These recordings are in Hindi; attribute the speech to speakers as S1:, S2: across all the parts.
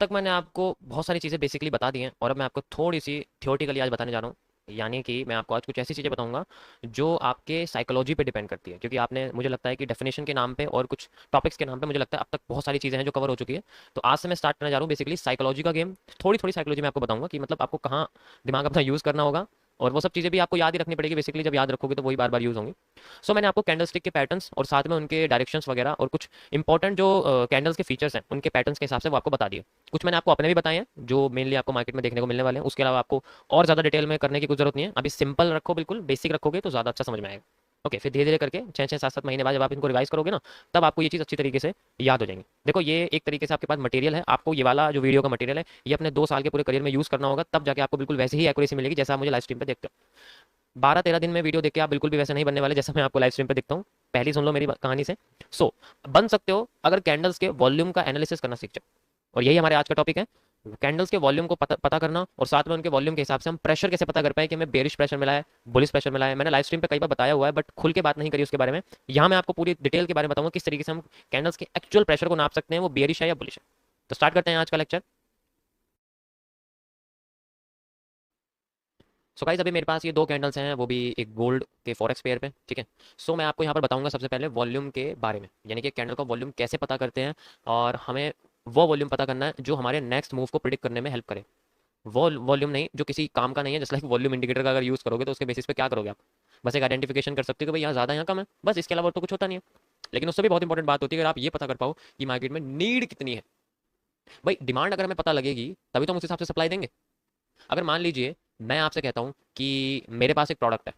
S1: तक मैंने आपको बहुत सारी चीज़ें बेसिकली बता दी हैं और अब मैं आपको थोड़ी सी थियोरेटिकली आज बताने जा रहा हूँ। यानी कि मैं आपको आज कुछ ऐसी चीज़ें बताऊंगा जो आपके साइकोलॉजी पे डिपेंड करती है, क्योंकि आपने, मुझे लगता है कि डेफिनेशन के नाम पे और कुछ टॉपिक्स के नाम पे मुझे लगता है अब तक बहुत सारी चीज़ें हैं जो कवर हो चुकी है। तो आज से मैं स्टार्ट करने जा रहा हूँ बेसिकली साइकोलॉजी का गेम। थोड़ी थोड़ी साइकोलॉजी मैं आपको बताऊंगा कि मतलब आपको कहाँ दिमाग अपना यूज़ करना होगा, और वो सब चीज़ें भी आपको याद ही रखनी पड़ेगी। बेसिकली जब याद रखोगे तो वही बार बार यूज़ होंगी। सो मैंने आपको कैंडल स्टिक के पैटर्न्स और साथ में उनके डायरेक्शंस वगैरह और कुछ इंपॉर्टेंट जो कैंडल्स के फीचर्स हैं उनके पैटर्न्स के हिसाब से वो आपको बता दिए। कुछ मैंने आपको अपने भी बताए हैं जो मेनली आपको मार्केट में देखने को मिलने वाले हैं। उसके अलावा आपको और ज़्यादा डिटेल में करने की कोई जरूरत नहीं है। अभी सिंपल रखो, बिल्कुल बेसिक रखोगे तो ज़्यादा अच्छा समझ में आएगा। ओके, फिर धीरे धीरे करके 6 6 7 7 महीने बाद जब आप इनको रिवाइज करोगे ना, तब आपको ये चीज़ अच्छी तरीके से याद हो जाएंगी। देखो, ये एक तरीके से आपके पास मटेरियल है, आपको ये वाला जो वीडियो का मटेरियल है ये अपने 2 साल के पूरे करियर में यूज़ करना होगा, तब जाके आपको बिल्कुल वैसे ही एक्यूरेसी मिलेगी जैसा आप मुझे लाइव स्ट्रीम पे देखते हो। 12 13 दिन में वीडियो देख के आप बिल्कुल भी वैसे नहीं बनने वाले जैसा मैं आपको लाइव स्ट्रीम पे दिखता हूँ। पहली सुन लो मेरी कहानी से। सो बन सकते हो अगर कैंडल्स के वॉल्यूम का एनालिसिस करना सीख जाओ, और यही हमारे आज का टॉपिक है। कैंडल्स के वॉल्यूम को पता करना, और साथ में उनके वॉल्यूम के हिसाब से हम प्रेशर कैसे पता कर पाए कि हमें बेरिश प्रेशर मिला है, बुलिश प्रेशर मिला है। मैंने लाइव स्ट्रीम पे कई बार बताया हुआ है बट खुल के बात नहीं करी उसके बारे में। यहाँ मैं आपको पूरी डिटेल के बारे में बताऊंगा किस तरीके से हम कैंडल्स के एक्चुअल प्रेशर को नाप सकते हैं, वो बेरिश है या बुलिश है। तो स्टार्ट करते हैं आज का लेक्चर। सो गाइस, अभी मेरे पास ये 2 कैंडल्स हैं, वो भी एक गोल्ड के फॉरेक्स पेयर पे, ठीक है। सो मैं आपको यहाँ पर बताऊंगा सबसे पहले वॉल्यूम के बारे में, यानी कि कैंडल का वॉल्यूम कैसे पता करते हैं, और हमें वो वॉल्यूम पता करना है जो हमारे नेक्स्ट मूव को प्रिडिक्ट करने में हेल्प करे। वो वॉल्यूम नहीं जो किसी काम का नहीं है, जैसे लाइक वॉल्यूम इंडिकेटर का अगर यूज़ करोगे तो उसके बेसिस पे क्या करोगे आप? बस एक आइडेंटिफिकेशन कर सकते हो कि भाई यहाँ ज़्यादा यहाँ कम है, बस इसके अलावा और तो कुछ होता नहीं है। लेकिन उससे भी बहुत इंपॉर्टेंट बात होती है अगर आप ये पता कर पाओ कि मार्केट में नीड कितनी है। भाई डिमांड अगर हमें पता लगेगी तभी तो हम उस हिसाब से सप्लाई देंगे। अगर मान लीजिए मैं आपसे कहता हूँ कि मेरे पास एक प्रोडक्ट है,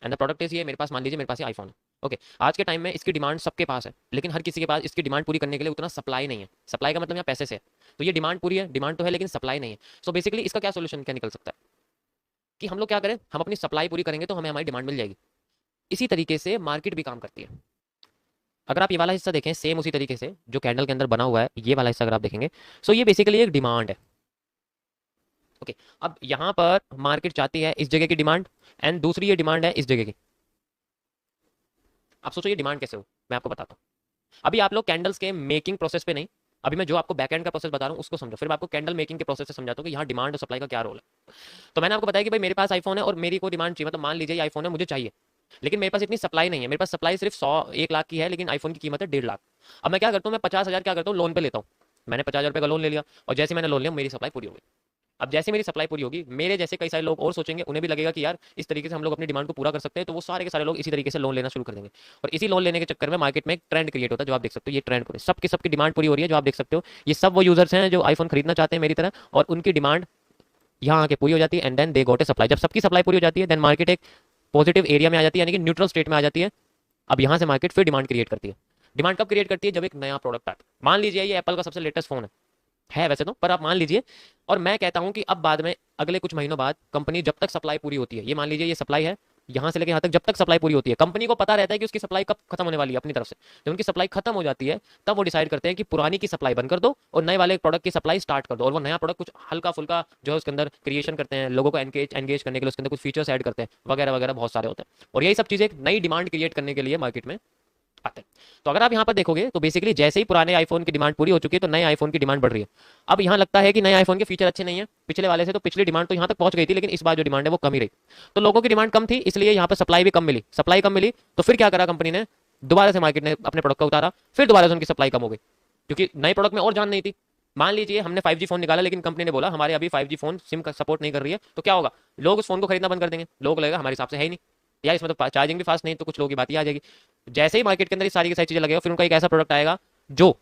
S1: एंड द प्रोडक्ट इज ये, मेरे पास मान लीजिए मेरे पास ये आईफोन है। ओके, आज के टाइम में इसकी डिमांड सबके पास है, लेकिन हर किसी के पास इसकी डिमांड पूरी करने के लिए उतना सप्लाई नहीं है। सप्लाई का मतलब यहाँ पैसे से है। तो ये डिमांड पूरी है, डिमांड तो है लेकिन सप्लाई नहीं है। सो बेसिकली इसका क्या सोल्यूशन क्या निकल सकता है कि हम लोग क्या करें, हम अपनी सप्लाई पूरी करेंगे तो हमें हमारी डिमांड मिल जाएगी। इसी तरीके से मार्केट भी काम करती है। अगर आप ये वाला हिस्सा देखें सेम उसी तरीके से जो कैंडल के अंदर बना हुआ है, ये वाला हिस्सा अगर आप देखेंगे, सो ये बेसिकली एक डिमांड है। ओके, अब यहाँ पर मार्केट चाहती है इस जगह की डिमांड, एंड दूसरी ये डिमांड है इस जगह की। आप सोचो ये डिमांड कैसे हो, मैं आपको बताता हूँ। अभी आप लोग कैंडल्स के मेकिंग प्रोसेस पे नहीं, अभी मैं जो आपको बैकएंड का प्रोसेस बता रहा हूँ उसको समझो, फिर मैं आपको कैंडल मेकिंग के प्रोसेस से समझाता हूँ कि यहाँ डिमांड और सप्लाई का क्या रोल है। तो मैंने आपको बताया कि भाई मेरे पास आईफोन है और मेरी को डिमांड चाहिए, मतलब मान लीजिए आईफोन है मुझे चाहिए, लेकिन मेरे पास इतनी सप्लाई नहीं है। मेरे पास सप्लाई सिर्फ 100 1 लाख की है, लेकिन आईफोन की कीमत है 1.5 लाख। अब मैं क्या करता हूँ, मैं 50,000 क्या करता हूँ, लोन पे लेता हूँ। मैंने 50,000 रुपये का लोन ले लिया, और जैसे मैंने लोन लिया मेरी सप्लाई पूरी हो गई। अब जैसे मेरी सप्लाई पूरी होगी, मेरे जैसे कई सारे लोग और सोचेंगे, उन्हें भी लगेगा कि यार इस तरीके से हम लोग अपनी डिमांड को पूरा कर सकते हैं, तो वो सारे के सारे लोग इसी तरीके से लोन लेना शुरू कर देंगे। और इसी लोन लेने के चक्कर में मार्केट में एक ट्रेंड क्रिएट होता है, जो आप देख सकते हो। ये ट्रेंड पूरे सबकी सबकी डिमांड पूरी हो रही है, जो आप देख सकते हो। ये सब वो यूजर्स हैं जो आईफोन खरीदना चाहते हैं मेरी तरह, और उनकी डिमांड यहाँ आके पूरी हो जाती है, and then they got a supply. जब सबकी सप्लाई पूरी हो जाती है, देन मार्केट एक पॉजिटिव एरिया में आ जाती है, यानी कि न्यूट्रल स्टेट में आ जाती है। अब यहाँ से मार्केट फिर डिमांड क्रिएट करती है। डिमांड कब क्रिएट करती है, जब एक नया प्रोडक्ट आता है। मान लीजिए ये एप्पल का सबसे लेटेस्ट फोन है वैसे तो, पर आप मान लीजिए, और मैं कहता हूं कि अब बाद में अगले कुछ महीनों बाद कंपनी जब तक सप्लाई पूरी होती है, ये मान लीजिए ये सप्लाई है यहाँ से लेकर यहाँ तक, जब तक सप्लाई पूरी होती है कंपनी को पता रहता है कि उसकी सप्लाई कब खत्म होने वाली है अपनी तरफ से। जब उनकी सप्लाई खत्म हो जाती है, तब वो डिसाइड करते हैं कि पुरानी की सप्लाई बंद कर दो और नए वाले प्रोडक्ट की सप्लाई स्टार्ट कर दो। और वो नया प्रोडक्ट कुछ हल्का फुल्का जो है उसके अंदर क्रिएशन करते हैं, लोगों को एंगेज करने के लिए उसके अंदर कुछ फीचर्स ऐड करते हैं, वगैरह वगैरह बहुत सारे होते हैं। और यही सब चीजें एक नई डिमांड क्रिएट करने के लिए मार्केट में आते हैं। तो अगर आप यहाँ पर देखोगे तो बेसिकली जैसे ही पुराने आईफोन की डिमांड पूरी हो चुकी है, तो नए आईफोन की डिमांड बढ़ रही है। अब यहाँ लगता है कि नए आईफोन के फीचर अच्छे नहीं है पिछले वाले से, तो पिछली डिमांड तो यहाँ तक पहुंच गई थी, लेकिन इस बार जो डिमांड है वो कम ही रही। तो लोगों की डिमांड कम थी, इसलिए यहाँ पर सप्लाई भी कम मिली। सप्लाई कम मिली तो फिर क्या करा कंपनी ने, दोबारा से मार्केट ने अपने प्रोडक्ट को उतारा, फिर दोबारा से उनकी सप्लाई कम हो गई, क्योंकि नए प्रोडक्ट में और जान नहीं थी। मान लीजिए हमने 5G फोन निकाला, लेकिन कंपनी ने बोला हमारे अभी 5G फोन सिम का सपोर्ट नहीं कर रही है, तो क्या होगा, लोग उस फोन को खरीदना बंद कर देंगे। लोग लगेगा हमारे हिसाब से है ही नहीं, या इसमें तो चार्जिंग भी फास्ट नहीं, तो कुछ लोगों की बात ही आ जाएगी। जैसे ही मार्केट के अंदर ये सारी की सारी चीजें लगेगा, फिर उनका एक ऐसा प्रोडक्ट आएगा जो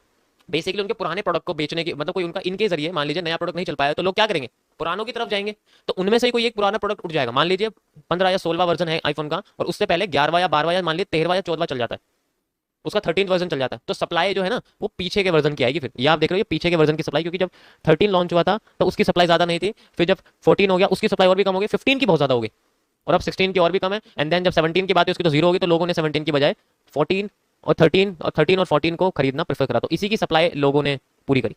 S1: बेसिकली उनके पुराने प्रोडक्ट को बेचने की, मतलब कोई उनका इनके जरिए, मान लीजिए नया प्रोडक्ट नहीं चल पाया तो लोग क्या करेंगे, पुरानों की तरफ जाएंगे। तो उनमें से ही कोई एक पुराना प्रोडक्ट उठ जाएगा। मान लीजिए 15 या 16 वर्जन है आईफोन का, और उससे पहले 11 या 12 या मान लीजिए 13 या 14 चल जाता है, उसका 13th वर्जन चल जाता है, तो सप्लाई जो है ना वो पीछे के वर्जन की आएगी। फिर ये आप देख रहे हो, ये पीछे के वर्जन की सप्लाई, क्योंकि जब 13 लॉन्च हुआ था तो उसकी सप्लाई ज्यादा नहीं थी, फिर जब 14 हो गया उसकी सप्लाई और भी कम हो गई, 15 की बहुत ज्यादा हो गई, और अब 16 की और भी कम है, एंड देन जब 17 की बात है उसकी तो जीरो होगी। तो लोगों ने 17 की बजाय 14 और 13 और 14 को खरीदना प्रेफर करा, तो इसी की सप्लाई लोगों ने पूरी करी।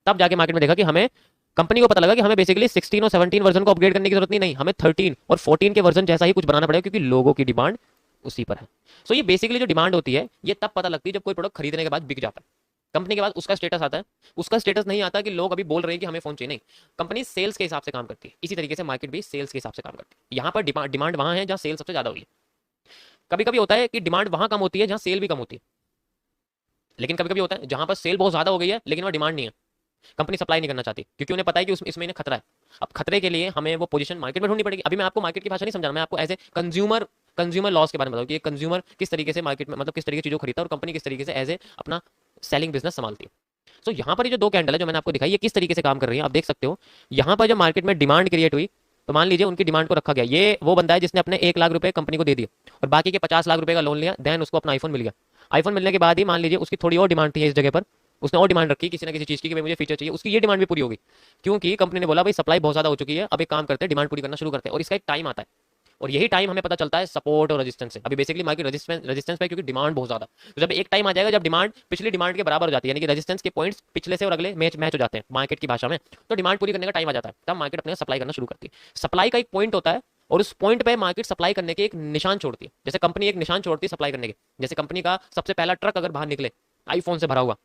S1: तब जाके मार्केट में देखा कि हमें, कंपनी को पता लगा कि हमें बेसिकली 16 और 17 वर्जन को अपग्रेड करने की जरूरत नहीं, हमें 13 और 14 के वर्जन जैसा ही कुछ बनाना पड़ेगा, क्योंकि लोगों की डिमांड उसी पर है। सो ये बेसिकली जो डिमांड होती है ये तब पता लगती है जब कोई प्रोडक्ट खरीदने के बाद बिक जाता है। कंपनी के बाद उसका स्टेटस आता है। उसका स्टेटस नहीं आता कि लोग अभी बोल रहे हैं कि हमें फोन चाहिए, नहीं। कंपनी सेल्स के हिसाब से काम करती है। इसी तरीके से मार्केट भी सेल्स के हिसाब से काम करती है। यहाँ पर डिमांड वहां है जहाँ सेल सबसे ज्यादा हुई है। कभी कभी होता है कि डिमांड वहां कम होती है जहां सेल भी कम होती है, लेकिन कभी कभी होता है जहां पर सेल बहुत ज्यादा हो गई है लेकिन वह डिमांड नहीं है, कंपनी सप्लाई नहीं करना चाहती क्योंकि उन्हें पता है कि इस महीने खतरा है। अब खतरे के लिए हमें वो पोजीशन मार्केट में ढूंढनी पड़ेगी। अभी मैं आपको मार्केट की भाषा नहीं समझा, मैं आपको एज ए कंज्यूमर लॉस के बारे में बताऊं कि कंज्यूमर किस तरीके से मार्केट में, मतलब किस तरीके की चीजों खरीदता है और कंपनी किस तरीके से एज ए अपना सेलिंग बिजनेस संभालती है। तो यहाँ पर ये जो दो कैंडल है जो मैंने आपको दिखाई, ये किस तरीके से काम कर रही है आप देख सकते हो। यहाँ पर जब मार्केट में डिमांड क्रिएट हुई तो मान लीजिए उनकी डिमांड को रखा गया। ये वो बंदा है जिसने अपने 1 लाख रुपए कंपनी को दे दिए और बाकी के 50 लाख रुपए का लोन लिया, देन उसको अपना आईफोन मिल गया। आईफोन मिलने के बाद ही मान लीजिए उसकी थोड़ी और डिमांड थी इस जगह पर, उसने और डिमांड रखी किसी ना किसी चीज की कि भाई मुझे फीचर चाहिए, उसकी ये डिमांड भी पूरी होगी क्योंकि कंपनी ने बोला भाई सप्लाई बहुत ज्यादा हो चुकी है, अब एक काम करते हैं डिमांड पूरी करना शुरू करते हैं। और इसका एक टाइम आता है और यही टाइम हमें पता चलता है सपोर्ट और रेजिस्टेंस से। अभी बेसिकली मार्केट रेजिस्टेंस पे क्योंकि डिमांड बहुत ज्यादा, तो जब एक टाइम आ जाएगा जब डिमांड पिछली डिमांड के बराबर हो जाती है, यानी कि रेजिस्टेंस के पॉइंट्स पिछले से और अगले मैच हो जाते हैं मार्केट की भाषा में, तो डिमांड पूरी करने का टाइम आ जाता है, तब मार्केट अपने सप्लाई करना शुरू करती है। सप्लाई का एक पॉइंट होता है और उस पॉइंट पे मार्केट सप्लाई करने के एक निशान छोड़ती है। जैसे कंपनी एक निशान छोड़ती है सप्लाई करने के, जैसे कंपनी का सबसे पहला ट्रक अगर बाहर निकले आईफोन से भरा हुआ,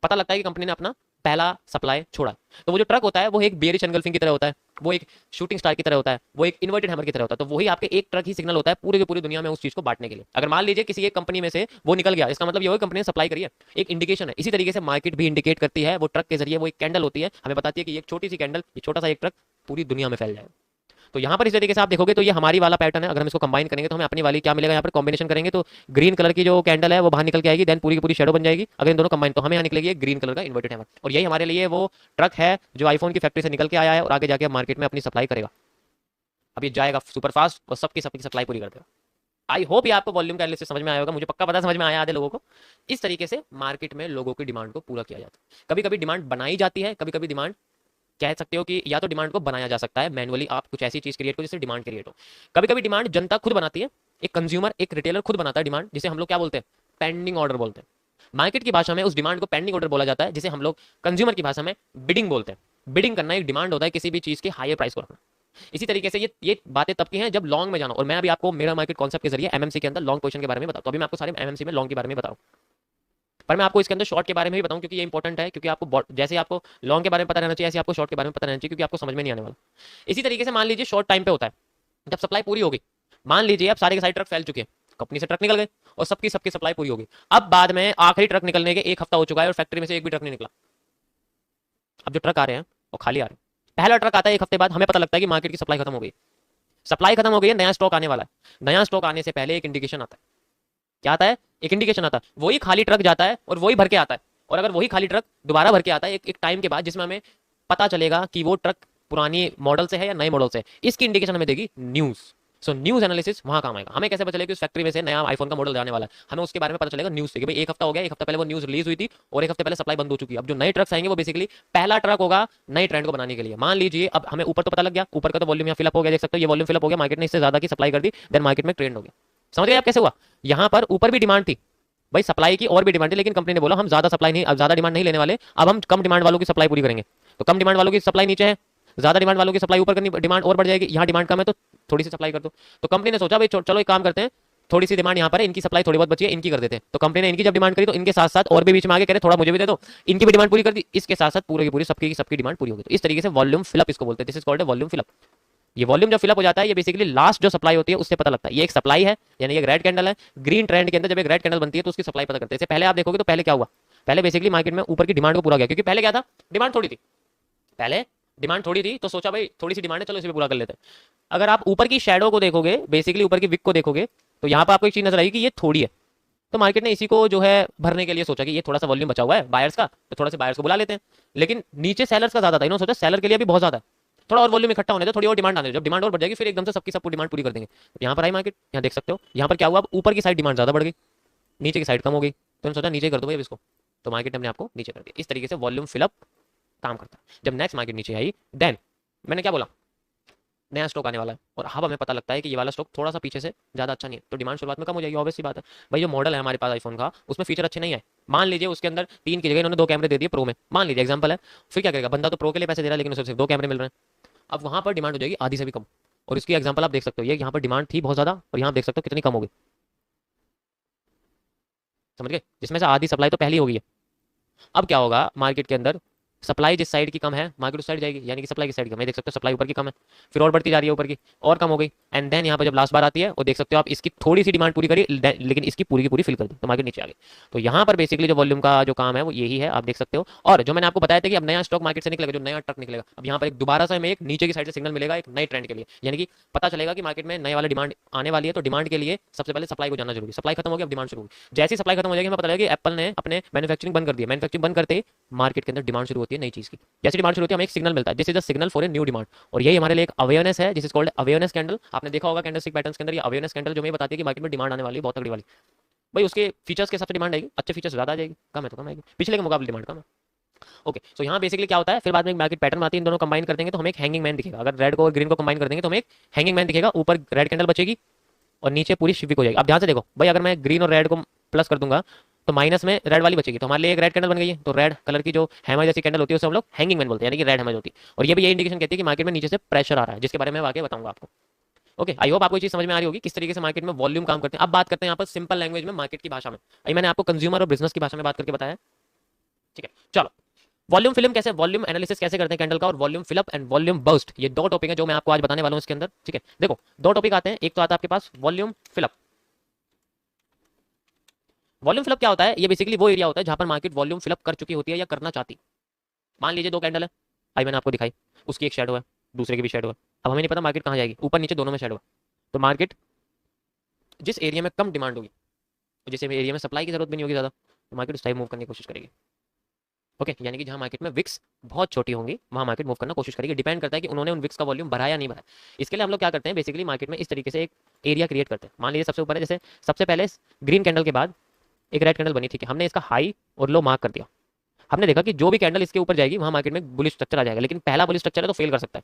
S1: पता लगता है कि कंपनी ने अपना पहला सप्लाई छोड़ा। तो वो जो ट्रक होता है वो एक बेयरिश एनगल्फिंग की तरह होता है, वो एक शूटिंग स्टार की तरह होता है, वो एक इन्वर्टेड हैमर की तरह होता है। तो वही आपके एक ट्रक ही सिग्नल होता है पूरे की पूरी दुनिया में उस चीज को बांटने के लिए। अगर मान लीजिए किसी एक कंपनी में से वो निकल गया, इसका मतलब ये हो कंपनी ने सप्लाई करी है, एक इंडिकेशन है। इसी तरीके से मार्केट भी इंडिकेट करती है, वो ट्रक के जरिए वो एक कैंडल होती है, हमें बताती है कि एक छोटी सी कैंडल, ये छोटा सा एक ट्रक पूरी दुनिया में फैल जाए। तो यहाँ पर इस तरीके से आप देखोगे तो ये हमारी वाला पैटर्न है। अगर हम इसको कंबाइन करेंगे तो हमें अपनी वाली क्या मिलेगा, यहाँ पर कॉम्बिनेशन करेंगे तो ग्रीन कलर की जो कैंडल है वो बाहर निकल के आएगी, देन पूरी की पूरी शेडो बन जाएगी। अगर इन दोनों कंबाइन तो हमें यहाँ निकलेगी एक ग्रीन कलर का इन्वर्टेड हैमर। और यही हमारे लिए वो ट्रक है जो आईफोन की फैक्ट्री से निकल के आया है और आगे जाके मार्केट में अपनी सप्लाई करेगा। अब ये जाएगा सुपर फास्ट और सबकी सप्लाई पूरी कर देगा। आई होप ये आपको वॉल्यूम का एनालिसिस समझ में आया होगा, मुझे पक्का पता समझ में आया आधे लोगों को। इस तरीके से मार्केट में लोगों की डिमांड को पूरा किया जाता है। कभी कभी डिमांड बनाई जाती है, कभी कभी डिमांड कह सकते हो कि या तो डिमांड को बनाया जा सकता है मैनुअली, आप कुछ ऐसी चीज क्रिएट करो जिससे डिमांड क्रिएट हो। कभी कभी डिमांड जनता खुद बनाती है, एक कंज्यूमर एक रिटेलर खुद बनाता है डिमांड, जिसे हम लोग क्या बोलते हैं, पेंडिंग ऑर्डर बोलते हैं। मार्केट की भाषा में उस डिमांड को पेंडिंग ऑर्डर बोला जाता है, जिसे हम लोग कंज्यूमर की भाषा में बिडिंग बोलते हैं। बिडिंग करना एक डिमांड होता है किसी भी चीज के हायर प्राइस को रखना। इसी तरीके से ये बातें तब की हैं जब लॉन्ग में जाना। और मैं अभी आपको मेरा मार्केट कॉन्सेप्ट के जरिए एमएमसी के अंदर लॉन्ग पोजीशन के बारे में बताऊं। तो अभी मैं आपको सारे एमएमसी में लॉन्ग के बारे में बताऊं, पर मैं आपको इसके अंदर शॉर्ट के बारे में भी बताऊं क्योंकि ये इंपॉर्टेंट है। क्योंकि आपको जैसे आपको लॉन्ग के बारे में पता रहना चाहिए, ऐसे आपको शॉर्ट के बारे में पता रहना चाहिए, क्योंकि आपको समझ में नहीं आने वाला। इसी तरीके से मान लीजिए शॉर्ट टाइम पे होता है जब सप्लाई पूरी होगी, मान लीजिए अब सारे के सारे ट्रक फैल चुके हैं, कंपनी से ट्रक निकल गए और सबकी सप्लाई पूरी होगी। अब बाद में आखिरी ट्रक निकलने के 1 हफ्ता हो चुका है और फैक्ट्री में से एक भी ट्रक नहीं निकला। अब जो ट्रक आ रहे हैं वो खाली आ रहे हैं। पहला ट्रक आता है 1 हफ्ते बाद, हमें पता लगता है कि मार्केट की सप्लाई खत्म हो गई, सप्लाई खत्म हो गई है, नया स्टॉक आने वाला है। नया स्टॉक आने से पहले एक इंडिकेशन आता है। क्या आता है, एक इंडिकेशन आता है। वही खाली ट्रक जाता है और वही भर के आता है। और अगर वही खाली ट्रक दोबारा भर के आता है एक टाइम के बाद, जिसमें हमें पता चलेगा कि वो ट्रक पुरानी मॉडल से है या नए मॉडल से है, इसकी इंडिकेशन हमें देगी न्यूज। सो न्यूज एनालिसिस वहां काम आएगा। हमें कैसे पता चलेगा कि उस फैक्ट्री में से नया आईफोन का मॉडल जाने वाला है, हमें उसके बारे में पता चलेगा न्यूज से कि भाई 1 हफ्ता हो गया, 1 हफ्ता पहले वो न्यूज रिलीज हुई थी और 1 हफ्ते पहले सप्लाई बंद हो चुकी है। अब जो नए ट्रक्स आएंगे वो बेसिकली पहला ट्रक होगा नए ट्रेंड को बनाने के लिए। मान लीजिए अब हमें ऊपर तो पता लग गया, ऊपर का तो वॉल्यूम यहाँ फिलअप हो गया, देख सकते हो ये वॉल्यूम फिलअप हो गया, मार्केट ने इससे ज्यादा की सप्लाई कर दी, देन मार्केट में ट्रेंड हो गया। समझ गए आप कैसे हुआ। यहाँ पर ऊपर भी डिमांड थी भाई, सप्लाई की और भी डिमांड थी, लेकिन कंपनी ने बोला हम ज्यादा सप्लाई नहीं, अब ज्यादा डिमांड नहीं लेने वाले, अब हम कम डिमांड वालों की सप्लाई पूरी करेंगे। तो कम डिमांड वालों की सप्लाई नीचे है, ज्यादा डिमांड वालों की सप्लाई ऊपर करनी, डिमांड और बढ़ जाएगी। यहाँ डिमांड कम है तो थोड़ी सी सप्लाई कर दो। तो कंपनी ने सोचा भाई चलो एक काम करते हैं, थोड़ी सी डिमांड यहाँ पर है, इनकी सप्लाई थोड़ी बहुत बची है, इनकी कर देते हैं। तो कंपनी ने इनकी जब डिमांड करी तो इनके साथ साथ और भी बीच में आगे करे थोड़ा मुझे भी दे दो, इनकी भी डिमांड पूरी कर दी, इसके साथ साथ पूरी की पूरी सबकी डिमांड पूरी होगी। तो इस तरीके से वॉल्यूम फिलअप इसको बोलते हैं, this is called volume fill up. ये वॉल्यूम जब फिलअप हो जाता है, ये बेसिकली लास्ट जो सप्लाई होती है उससे पता लगता है। ये एक सप्लाई है, यानी एक रेड कैंडल है। ग्रीन ट्रेंड के अंदर जब एक रेड कैंडल बनती है तो उसकी सप्लाई पता करते हैं। पहले आप देखोगे तो पहले क्या हुआ, पहले बेसिकली मार्केट में ऊपर की डिमांड को पूरा किया, क्योंकि पहले क्या था, डिमांड थोड़ी थी, पहले डिमांड थोड़ी थी तो सोचा भाई थोड़ी सी डिमांड है, चलो इसे भी पूरा कर लेते हैं। अगर आप ऊपर की शैडो को देखोगे, बेसिकली ऊपर की विक को देखोगे, तो यहाँ पर आपको एक चीज नजर आएगी कि ये थोड़ी है। तो मार्केट ने इसी को जो है भरने के लिए सोचा कि ये थोड़ा सा वॉल्यूम बचा हुआ है बायर्स का, तो थोड़ा सा बायर्स को बुला लेते हैं। लेकिन नीचे सेलर्स का ज्यादा था, इन्होंने सोचा सेलर के लिए भी बहुत ज्यादा है, थोड़ा और वॉल्यूम इकट्ठा होने दो, थोड़ी और डिमांड आने दो। जब डिमांड और बढ़ जाएगी फिर एकदम से सबकी सबको डिमांड पूरी कर देंगे। तो यहाँ पर आई मार्केट, यहाँ देख सकते हो यहाँ पर क्या हुआ, ऊपर की साइड डिमांड ज्यादा बढ़ गई, नीचे की साइड कम हो गई। तो उन्होंने सोचा नीचे कर दो भाई इसको, तो मार्केट ने अपने आपको नीचे कर दिया। इस तरीके से वॉल्यूम फिलअप काम करता है। जब नेक्स्ट मार्केट नीचे आई, देन मैंने क्या बोला, नया स्टॉक आने वाला है और अब हमें पता लगता है कि ये वाला स्टॉक थोड़ा सा पीछे से ज्यादा अच्छा नहीं है, तो डिमांड शुरुआत में कम हो जाएगी, ऑब्वियस सी बात है। भाई जो मॉडल है हमारे पास आईफोन का, उसमें फीचर अच्छे नहीं है। मान लीजिए उसके अंदर 3 की जगह इन्होंने 2 कैमरे दे दिए प्रो में, मान लीजिए एग्जांपल है, फिर क्या करेगा बंदा, तो प्रो के लिए पैसे दे रहा है लेकिन उसे सिर्फ 2 कैमरे मिल रहे हैं। अब वहां पर डिमांड हो जाएगी आधी से भी कम। और इसकी एग्जांपल आप देख सकते हो, ये यहाँ पर डिमांड थी बहुत ज्यादा और यहाँ देख सकते हो कितनी कम हो गई, समझ गए, जिसमें से आधी सप्लाई तो पहली हो गई है। अब क्या होगा मार्केट के अंदर, सप्लाई जिस साइड की कम है मार्केट उस साइड जाएगी, यानी कि सप्लाई की साइड कम है, देख सकते हो सप्लाई ऊपर की कम है, फिर और बढ़ती जा रही है ऊपर की, और कम हो गई, एंड देन यहाँ पर जब लास्ट बार आती है और देख सकते हो आप इसकी थोड़ी सी डिमांड पूरी करी लेकिन इसकी पूरी की पूरी फिल कर दी तो मार्केट नीचे आ गई। तो यहाँ पर बेसिकली जो वॉल्यूम का जो काम है वो यही है, आप देख सकते हो। और जो मैंने आपको बताया था कि अब नया स्टॉक मार्केट से निकलेगा, जो नया ट्रक निकलेगा, अब यहाँ पर एक दोबारा से हमें एक नीचे की साइड से सिग्नल मिलेगा एक नए ट्रेंड के लिए, यानी कि पता चलेगा कि मार्केट में नए वाला डिमांड आने वाली है। तो डिमांड के लिए सबसे पहले सप्लाई को जानना जरूरी है, सप्लाई खत्म हो गई अब डिमांड शुरू होगी। जैसी सप्लाई खत्म हो जाएगी हमें पता लगेगा कि एप्पल ने अपने मैन्युफैक्चरिंग बंद कर दिया, मैन्युफैक्चरिंग बंद करते मार्केट के अंदर डिमांड शुरू होती है नई चीज की। जैसी डिमांड शुरू होती है हमें एक सिग्नल मिलता है, this is the signal for a new demand, और यही हमारे लिए एक अवेयरनेस है, जिस इज कॉल्ड अवेयरनेस कैंडल। आपने देखा होगा कैंडलस्टिक पैटर्न्स के अंदर ये अवेयरनेस कैंडल जो हमें बताती है कि मार्केट में डिमांड आने वाली है बहुत तगड़ी वाली। भाई उसके फीचर्स के हिसाब से डिमांड आएगी, अच्छे फीचर्स ज्यादा आ जाएगी, कम है तो कम आएगी, पिछले के मुकाबले डिमांड कम है। ओके, सो यहाँ बेसिकली क्या होता है, फिर बाद में एक मार्केट पैटर्न आती है, इन दोनों कंबाइन कर देंगे तो हमें एक हैंगिंग मैन दिखेगा। अगर रेड को और ग्रीन को कंबाइन कर देंगे तो हमें एक हैंगिंग मैन दिखेगा, ऊपर रेड कैंडल बचेगी और नीचे पूरी शिफ्ट हो जाएगी। अब ध्यान से देखो भाई, अगर मैं ग्रीन और रेड को प्लस कर दूंगा तो माइनस में रेड वाली बचेगी, तो हमारे लिए एक रेड कैंडल बन गई है। तो रेड कलर की जो हैमर जैसी कैंडल होती है उसे हम लोग हैंगिंग मैन बोलते हैं, यानी कि रेड हैमर होती है। और ये भी ये इंडिकेशन कहती है कि मार्केट में नीचे से प्रेशर आ रहा है, जिसके बारे में मैं आगे बताऊंगा आपको। ओके, आई होप आपको ये चीज समझ में आ रही होगी किस तरीके से मार्केट में वॉल्यूम काम करते हैं। अब बात करते हैं यहाँ पर सिंपल लैंग्वेज में, मार्केट की भाषा में। अभी मैंने आपको कंज्यूमर और बिजनेस की भाषा में बात करके बताया, ठीक है। चलो, वॉल्यूम फिल्म कैसे, वॉल्यूम एनालिसिस कैसे करते हैं कैंडल का, और volume fill up and volume burst, ये दो टॉपिक है जो मैं आपको आज बताने वाला हूं इसके अंदर, ठीक है। देखो दो टॉपिक आते हैं, एक तो आता है आपके पास volume fill up. Volume fill up क्या होता है, ये बेसिकली वो एरिया होता है जहां पर मार्केट वॉल्यूम फिल अप कर चुकी होती है या करना चाहती। मान लीजिए दो कैंडल है, आई मैंने आपको दिखाई, उसकी एक शेडो है, दूसरे की भी शेडो है। अब हमें नहीं पता मार्केट कहां जाएगी, ऊपर नीचे दोनों में शेडो है। तो मार्केट जिस एरिया में कम डिमांड होगी, जिस एरिया में सप्लाई की जरूरत भी नहीं होगी ज्यादा, तो मार्केट उस टाइम मूव करने की कोशिश करेगी। ओके, यानी कि जहां मार्केट में विक्स बहुत छोटी होंगी वहां मार्केट मूव करना कोशिश करेगी। डिपेंड करता है कि उन्होंने उन विक्स का वॉल्यूम बढ़ाया या नहीं बढ़ाया। इसके लिए हम लोग क्या करते हैं, बेसिकली मार्केट में इस तरीके से एक एरिया क्रिएट करते हैं। मान लीजिए सबसे ऊपर है, जैसे सबसे पहले ग्रीन कैंडल के बाद एक रेड कैंडल बनी, ठीक है, हमने इसका हाई और लो मार्क कर दिया। हमने देखा कि जो भी कैंडल इसके ऊपर जाएगी वहां मार्केट में बुलिश स्ट्रक्चर आ जाएगा, लेकिन पहला बुलिश स्ट्रक्चर है तो फेल कर सकता है।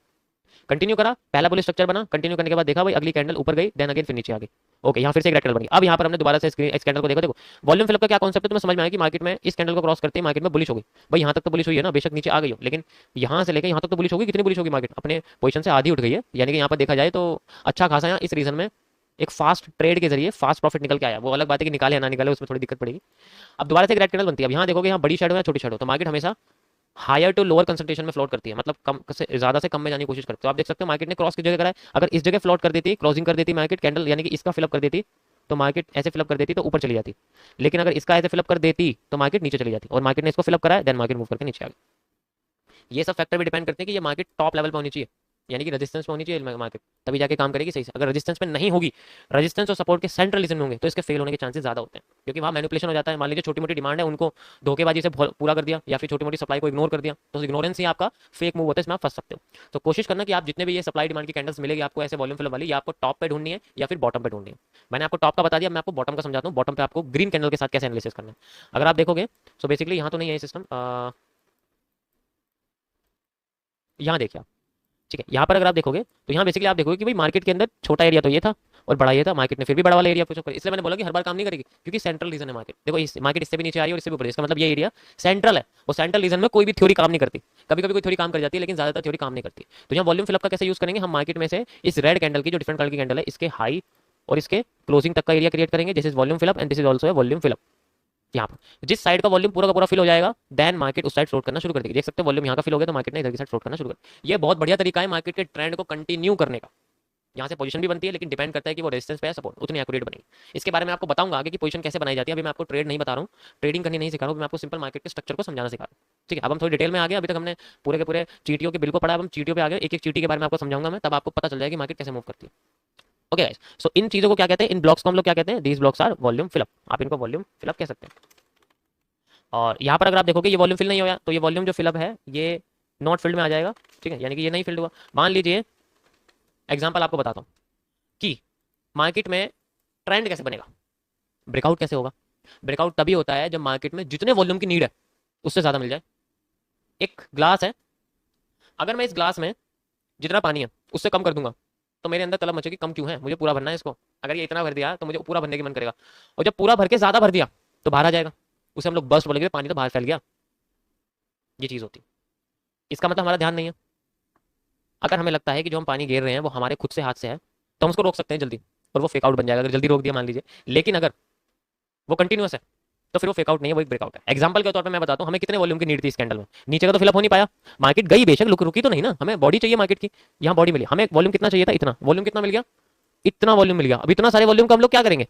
S1: कंटिन्यू करा, पहला बुलिश स्ट्रक्चर बना, कंटिन्यू करने के बाद देखा भाई अगली कैंडल ऊपर गई, देन अगेन फिर नीचे आ गई। ओके, यहाँ फिर से एक रेड कैंडल बनी। अब यहाँ पर हमने दोबारा से इस कैंडल को देखो, देखो वॉल्यूम फिल अप का क्या कॉन्सेप्ट है, तुम्हें समझ में आया कि मार्केट में इस कैंडल को क्रॉस करते ही मार्केट में बुलिश होगी। भाई यहाँ तक तो बुलिश हुई है ना, बेशक नीचे आ गई हो, लेकिन यहाँ से लेकर यहाँ तक तो बुलिश होगी। कितनी बुलिश होगी, मार्केट अपने पोजीशन से आधी उठ गई है, यानी कि यहाँ पर देखा जाए तो अच्छा खासा यहाँ इस रीजन में एक फास्ट ट्रेड के जरिए फास्ट प्रॉफिट निकल के आया। वो अलग बात है कि निकाले या ना निकाले, उसमें थोड़ी दिक्कत पड़ेगी। अब दोबारा से एक रेड कैंडल बनती है। अब यहाँ देखोगे यहाँ बड़ी शेडो है छोटी शेडो, तो मार्केट हमेशा हायर टू लोअर कंसंट्रेशन में फ्लोट करती है, मतलब कम से ज्यादा से कम में जाने की कोशिश करती है। तो आप देख सकते हो मार्केट ने क्रॉस की जगह करा है, अगर इस जगह फ्लोट कर देती, क्रॉसिंग कर देती मार्केट कैंडल, यानी कि इसका फिलअप कर देती तो मार्केट ऐसे फिलअप कर देती तो ऊपर चली जाती। लेकिन अगर इसका ऐसे फिलअप कर देती तो मार्केट नीचे चली जाती, और मार्केट ने इसको फिलअप करा है, देन मार्केट मूव करके नीचे आ गई। ये सब फैक्टर भी डिपेंड करते हैं कि ये मार्केट टॉप लेवल पर होनी चाहिए, यानी कि रेजिस्टेंस पे होनी चाहिए मार्केट, तभी जाके काम करेगी सही से। अगर रेजिस्टेंस पे नहीं होगी, रेजिस्टेंस और सपोर्ट के सेंट्रल रीजन में होंगे, तो इसके फेल होने के चांसेस ज्यादा होते हैं, क्योंकि वहाँ मैनिपुलेशन हो जाता है। मान लीजिए छोटी मोटी डिमांड है, उनको धोखेबाजी से पूरा कर दिया, या फिर छोटी मोटी सप्लाई को इग्नोर कर दिया, तो इग्नोरेंस ही आपका फेक मूव होता है, इसमें आप फंस सकते हो। तो कोशिश करना कि आप जितने भी ये सप्लाई डिमांड की कैंडल्स मिलेगी आपको ऐसे वॉल्यूम फिल वाली, या आपको टॉप पे ढूंढनी है या फिर बॉटम पे ढूंढनी है। मैंने आपको टॉप का बता दिया, मैं आपको बॉटम का समझाता हूँ। बॉटम पे आपको ग्रीन कैंडल के साथ कैसे एनालिसिस करना है। अगर आप देखोगे तो बेसिकली यहाँ तो नहीं है सिस्टम, यहाँ देखिए आप, ठीक है। यहाँ पर अगर आप देखोगे तो यहाँ बेसिकली आप देखोगे कि भाई मार्केट के अंदर छोटा एरिया तो ये था और बड़ा ये था, मार्केट ने फिर भी बड़ा वाला एरिया पूछा कर, इसलिए मैंने बोला कि हर बार काम नहीं करेगी, क्योंकि सेंट्रल रीजन है मार्केट। देखो इस मार्केट इससे भी नीचे आ रही है और इससे भी ऊपर, इसका मतलब ये एरिया सेंट्रल है, और सेंट्रल रीजन में कोई भी थ्योरी काम नहीं करती। कभी कभी कोई थ्योरी काम कर जाती है, लेकिन ज्यादातर थ्योरी काम नहीं करती। तो यहाँ वॉल्यूम फिलअप का कैसे यूज करेंगे, हम मार्केट में से इस रेड कैंडल की जो डिफरेंट कलर की कैंडल है, इसके हाई और इसके क्लोजिंग तक का एरिया क्रिएट करेंगे, this is volume fill up and this is also volume fill up. यहाँ पर जिस साइड का वॉल्यूम पूरा का पूरा फिल हो जाएगा, देन मार्केट उस साइड फ्लोट करना शुरू कर देगी। देख सकते हैं वॉल्यूम यहाँ का फिल हो गया तो मार्केट ने इधर की साइड फ्लोट करना शुरू कर। ये बहुत बढ़िया तरीका है मार्केट के ट्रेंड को कंटिन्यू करने का। यहाँ से पोजीशन भी बनती है, लेकिन डिपेंड करता है कि वो रेजिस्टेंस पे है, सपोर्ट उतनी एक्यूरेट बनेगी। इसके बारे में आपको बताऊंगा आगे कि पोजीशन कैसे बनाई जाती है। अभी मैं आपको ट्रेड नहीं बता रहा हूँ, ट्रेडिंग करनी नहीं सिखा रहा हूँ, मैं आपको सिंपल मार्केट के स्ट्रक्चर को समझाना सिखा रहा हूँ, ठीक है। अब हम थोड़ी डिटेल में आ गए, अभी तक हमने पूरे के पूरे चीटियों के बिल को पढ़ा, अब हम चीटियों पे आ गए। एक एक चीटी के बारे में आपको समझाऊंगा मैं, तब आपको पता चल जाएगा कि मार्केट कैसे मूव करती है। ओके गाइस, सो इन चीजों को क्या कहते हैं, इन ब्लॉक्स को हम लोग क्या कहते हैं, these blocks are volume fill up. आप इनको वॉल्यूम फिलअप कह सकते हैं। और यहाँ पर अगर आप देखोगे ये वॉल्यूम फिल नहीं होया, तो ये वॉल्यूम जो फिलअप है ये नॉट फिल्ड में आ जाएगा, ठीक है, यानी कि ये नहीं फिल्ड हुआ। मान लीजिए एग्जांपल आपको बताता हूँ कि मार्केट में ट्रेंड कैसे बनेगा, ब्रेकआउट कैसे होगा। ब्रेकआउट तभी होता है जब मार्केट में जितने वॉल्यूम की नीड है उससे ज्यादा मिल जाए। एक ग्लास है, अगर मैं इस ग्लास में जितना पानी है उससे कम कर दूंगा तो मेरे अंदर तलब मचेगी, कम क्यों है, मुझे पूरा भरना है इसको। अगर ये इतना भर दिया तो मुझे पूरा भरने की मन करेगा, और जब पूरा भर के ज्यादा भर दिया तो बाहर आ जाएगा, उसे हम लोग बर्स्ट बोलेंगे, पानी तो बाहर फैल गया। ये चीज होती है, इसका मतलब हमारा ध्यान नहीं है। अगर हमें लगता है कि जो हम पानी गिर रहे हैं वो हमारे खुद से हाथ से है, तो हम उसको रोक सकते हैं जल्दी, और वो फेक आउट बन जाएगा अगर जल्दी रोक दिया मान लीजिए। लेकिन अगर वो कंटिन्यूअस है, तो फिर वो फेकआउट नहीं है, वो एक ब्रेकआउट है। एग्जांपल के तौर पे मैं बताता हूँ, हमें कितने वॉल्यूम की नीड थी इस कैंडल में, नीचे का तो फिलअप हो नहीं पाया, मार्केट गई बेशक, रुकी तो नहीं ना, हमें बॉडी चाहिए मार्केट की, यहाँ बॉडी मिली, हमें वॉल्यूम कितना चाहिए था, इतना वॉल्यूम, कितना मिल गया, इतना वॉल्यूम मिल गया। अब इतना सारे वॉल्यूम का हम लोग क्या करेंगे,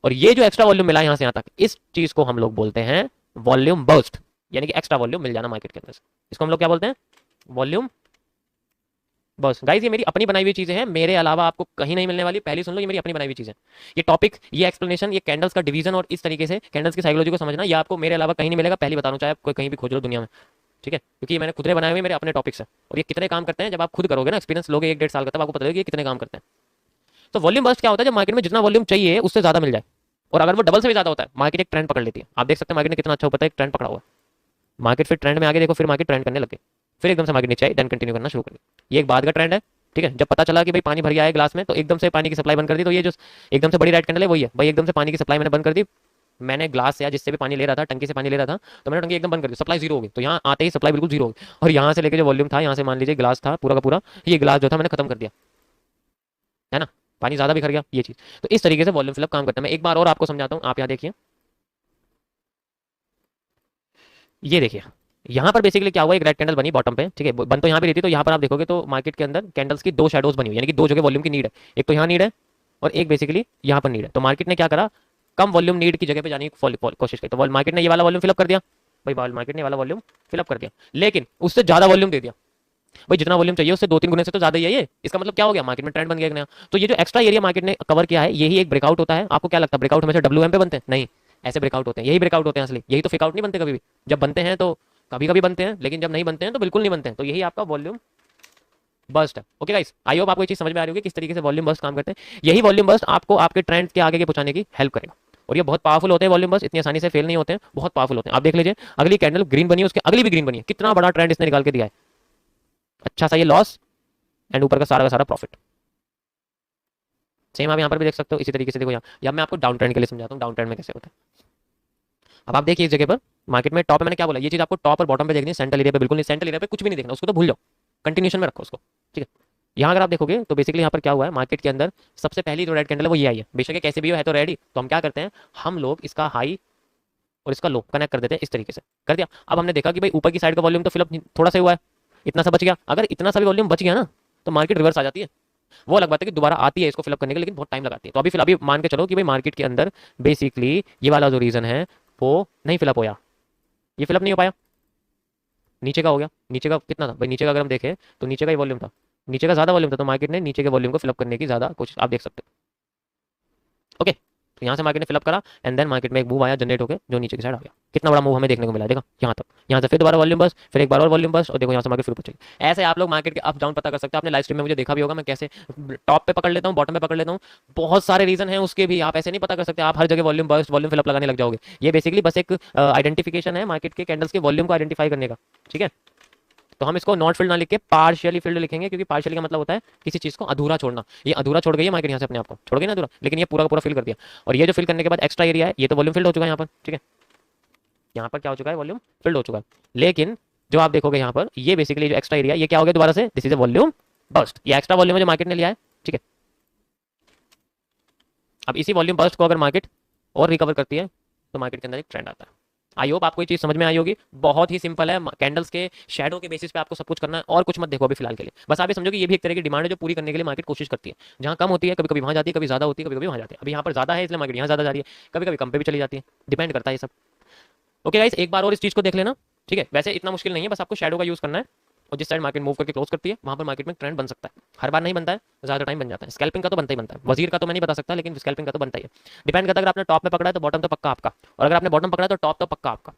S1: और ये जो एक्स्ट्रा वॉल्यूम मिला यहाँ से यहाँ तक, इस चीज को हम लोग बोलते हैं वॉल्यूम बर्स्ट, यानी कि एक्स्ट्रा वॉल्यूम मिल जाना मार्केट के अंदर से, इसको हम लोग क्या बोलते हैं, वॉल्यूम बस। गाइस ये मेरी अपनी बनाई हुई चीजें हैं, मेरे अलावा आपको कहीं नहीं मिलने वाली, पहली सुन लो, ये मेरी अपनी बनाई हुई चीजें। ये टॉपिक, ये एक्सप्लेनेशन, ये कैंडल्स का डिवीजन और इस तरीके से कैंडल्स की साइकोलॉजी को समझना, ये आपको मेरे अलावा कहीं नहीं मिलेगा, पहली बता रहा हूं, चाहे आप कोई कहीं भी खोज लो दुनिया में, ठीक है, क्योंकि ये मैंने खुद ने बनाए हुए मेरे अपने टॉपिक्स है, और ये कितने काम करते हैं जब आप खुद करोगे ना, एक्सपीरियंस लोगे 1-1.5 साल का, तब आपको पता लगेगा ये कितने काम करते हैं। तो वॉल्यूम बस्ट क्या होता है, जब मार्केट में जितना वॉल्यूम चाहिए उससे ज्यादा मिल जाए, और अगर वो डबल से भी ज्यादा होता है, मार्केट एक ट्रेंड पकड़ लेती है। आप देख सकते हैं मार्केट ने कितना अच्छा होता है, एक ट्रेंड पकड़ा हुआ है, मार्केट फिर ट्रेंड में आगे देखो, फिर मार्केट ट्रेंड करने लगे, फिर एकदम से मार्केट नीचे आई, देन कंटिन्यू करना शुरू कर दिया। ये एक बाद का ट्रेंड है, ठीक है, जब पता चला कि भाई पानी भर गया है ग्लास में, तो एकदम से पानी की सप्लाई बंद कर दी, तो ये जो एकदम से बड़ी रेड कैंडल है वही है भाई, एकदम से पानी की सप्लाई मैंने बंद कर दी, मैंने ग्लास या जिससे भी पानी ले रहा था, टंकी से पानी ले रहा था, तो मैंने टंकी एकदम बंद कर दी, सप्लाई जीरो हो गई, तो यहाँ आते ही सप्लाई बिल्कुल जीरो हो गई, और यहाँ से लेके जो वॉल्यूम था, यहाँ से मान लीजिए ग्लास था पूरा का पूरा, ये ग्लास जो था मैंने खत्म कर दिया, है ना, पानी ज्यादा बिखर गया, ये चीज। तो इस तरीके से वॉल्यूम फिलअप काम करता है। मैं एक बार और आपको समझाता हूँ, आप यहाँ देखिए, ये देखिए, यहाँ पर बेसिकली क्या हुआ, एक रेड कैंडल बनी बॉटम पे, ठीक है, बन तो यहाँ पे रही थी, तो यहाँ पर आप देखोगे तो मार्केट के अंदर कैंडल्स की दो शेडोज बनी हुई, यानी कि दो जगह वॉल्यूम की नीड है, एक तो यहाँ नीड है और एक बेसिकली यहाँ पर नीड है। तो मार्केट ने क्या करा, कम वॉल्यूम नीड की जगह पे जाने की कोशिश की, तो मार्केट ने ये वाला वॉल्यूम फिलअप कर दिया, भाई मार्केट ने वाला वॉल्यूम फिलअप कर दिया, लेकिन उससे ज्यादा वॉल्यूम दे दिया, भाई जितना वॉल्यूम चाहिए उससे 2-3 गुने से तो ज्यादा ही है ये, इसका मतलब क्या हो गया, मार्केट में ट्रेंड बन गया एक नया। तो ये जो एक्स्ट्रा एरिया मार्केट ने कवर किया है, यही एक ब्रेकआउट होता है। आपको क्या लगता है ब्रेकआउट हमेशा WM पे बनते हैं? नहीं, ऐसे ब्रेकआउट होते हैं, यही ब्रेकआउट होते हैं असली, यही तो फेकआउट नहीं बनते कभी भी, जब बनते हैं तो कभी कभी बनते हैं, लेकिन जब नहीं बनते हैं तो बिल्कुल नहीं बनते हैं, तो यही आपका वॉल्यूम बस्ट है। ओके गाइस, आई होप आपको ये चीज समझ में आ रही होगी किस तरीके से वॉल्यूम बस्ट काम करते हैं। यही वॉल्यूम बस्ट आपको आपके ट्रेंड के आगे के पहुंचाने की हेल्प करेगा, और ये बहुत पावरफुल होते हैं वॉल्यूम बस्ट, इतनी आसानी से फेल नहीं होते हैं, बहुत पावरफुल होते हैं। आप देख लीजिए, अगली कैंडल ग्रीन बनी है, उसके अगली भी ग्रीन बनी है, कितना बड़ा ट्रेंड इसने निकाल के दिया है, अच्छा सा ये लॉस एंड ऊपर का सारा प्रॉफिट। सेम आप यहाँ पर भी देख सकते हो, इसी तरीके से देखो यहाँ, या मैं आपको डाउन ट्रेंड के लिए समझाता हूँ डाउन ट्रेंड में कैसे होता है। अब आप देखिए इस जगह पर मार्केट में टॉप, मैंने क्या बोला, ये चीज आपको टॉप और बॉटम पे देखनी है, सेंट्रल एरिया पे बिल्कुल नहीं, सेंट्रल एरिया पे कुछ भी नहीं देखना, उसको तो भूल जाओ, कंटिन्यूशन में रखो उसको, ठीक है। यहाँ अगर आप देखोगे तो बेसिकली यहाँ पर क्या हुआ है, मार्केट के अंदर सबसे पहली जो रेड कैंडल है वो ये आई है, बेशक ये कैसे भी हो, है तो रेड ही, तो हम क्या करते हैं, हम लोग इसका हाई और इसका लो कनेक्ट कर देते हैं, इस तरीके से कर दिया। अब हमने देखा कि भाई ऊपर की साइड का वॉल्यूम तो फिलअप थोड़ा सा हुआ है, इतना सा बच गया, अगर इतना सा भी वॉल्यूम बच गया ना, तो मार्केट रिवर्स आ जाती है, वो अलग बात है कि दोबारा आती है इसको फिलअप करने के, लेकिन बहुत टाइम लगाती है। तो अभी मान के चलो कि भाई मार्केट के अंदर बेसिकली ये वाला जो रीजन है वो नहीं फिलअप होया, ये फिलअप नहीं हो पाया, नीचे का हो गया, नीचे का कितना था भाई, नीचे का अगर हम देखें तो नीचे का ही वॉल्यूम था, नीचे का ज्यादा वॉल्यूम था, तो मार्केट ने नीचे के वॉल्यूम को फिलअप करने की ज्यादा कोशिश, आप देख सकते हो। ओके, तो यहाँ से मार्केट ने फिलअप करा एंड देन मार्केट में एक मूव आया जनरेट होकर जो नीचे की साइड आ गया, कितना बड़ा मूव हमें देखने को मिला, देखा यहाँ तक, यहाँ से फिर दोबारा वॉल्यूम बस, फिर एक बार और वॉल्यूम बस, और देखो यहाँ से मार्केट फिर ऊपर चली। ऐसे आप लोग मार्केट के अप डाउन पता कर सकते हैं, आपने लाइव स्ट्रीम में मुझे देखा भी होगा, मैं कैसे टॉप पे पकड़ लेता हूँ, बॉटम पे पकड़ लेता हूँ, बहुत सारे रीजन है उसके भी, आप ऐसे नहीं पता कर सकते, आप हर जगह वॉल्यूम बस वॉल्यूम फिलअप लगाने लग जाओगे। ये बेसिकली बस एक आइडेंटिफिकेशन है मार्केट के कैंडल्स के वॉल्यूम को आइडेंटिफाई करने का, ठीक है। तो हम इसको नॉट फिल्ड ना लिख के पार्शियली फिल्ड लिखेंगे, क्योंकि पार्शियली का मतलब होता है किसी चीज को अधूरा छोड़ना, ये अधूरा छोड़ गई है मार्केट यहाँ से अपने आप को छोड़ गई ना अधूरा, लेकिन ये पूरा का पूरा फिल कर दिया, और ये जो फिल करने के बाद एक्स्ट्रा एरिया है ये तो वॉल्यूम फिल्ड हो चुका है यहाँ पर, ठीक है, यहाँ पर क्या हो चुका है, वॉल्यूम फिल्ड हो चुका है। लेकिन जो आप देखोगे यहाँ पर ये बेसिकली जो एक्स्ट्रा एरिया ये क्या हो गया दोबारा से, this is a volume bust, ये एक्स्ट्रा वॉल्यूम है जो मार्केट ने लिया है, ठीक है। अब इसी वॉल्यूम बस्ट को अगर मार्केट और रिकवर करती है तो मार्केट के अंदर एक ट्रेंड आता है। आई होप आपको ये चीज समझ में आई होगी, बहुत ही सिंपल है, कैंडल्स के शैडो के बेसिस पे आपको सब कुछ करना है, और कुछ मत देखो अभी फिलहाल के लिए, बस आप ये समझो कि ये भी एक तरह की डिमांड है जो पूरी करने के लिए मार्केट कोशिश करती है, जहां कम होती है कभी कभी वहां जाती है, कभी ज्यादा होती है कभी कभी वहां जाती है, अभी यहाँ पर ज्यादा है इसलिए मार्केट यहाँ ज्यादा जा रही है, कभी कभी कम पे भी चली जाती है, डिपेंड करता है ये सब। ओके गाइस, एक बार और इस चीज को देख लेना, ठीक है, वैसे इतना मुश्किल नहीं है, बस आपको शैडो का यूज करना है, और जिस साइड मार्केट मूव करके क्लोज करती है वहां पर मार्केट में ट्रेंड बन सकता है, हर बार नहीं बनता है, ज्यादा टाइम बन जाता है। स्कैल्पिंग का तो बनता ही बनता है, वजीर का तो मैं नहीं बता सकता, लेकिन स्कैल्पिंग का तो बनता ही है, डिपेंड करता है, अगर आपने टॉप में पकड़ा है तो बॉटम तो पक्का आपका, और अगर आपने बॉटम पकड़ा है तो टॉप तो पक्का आपका।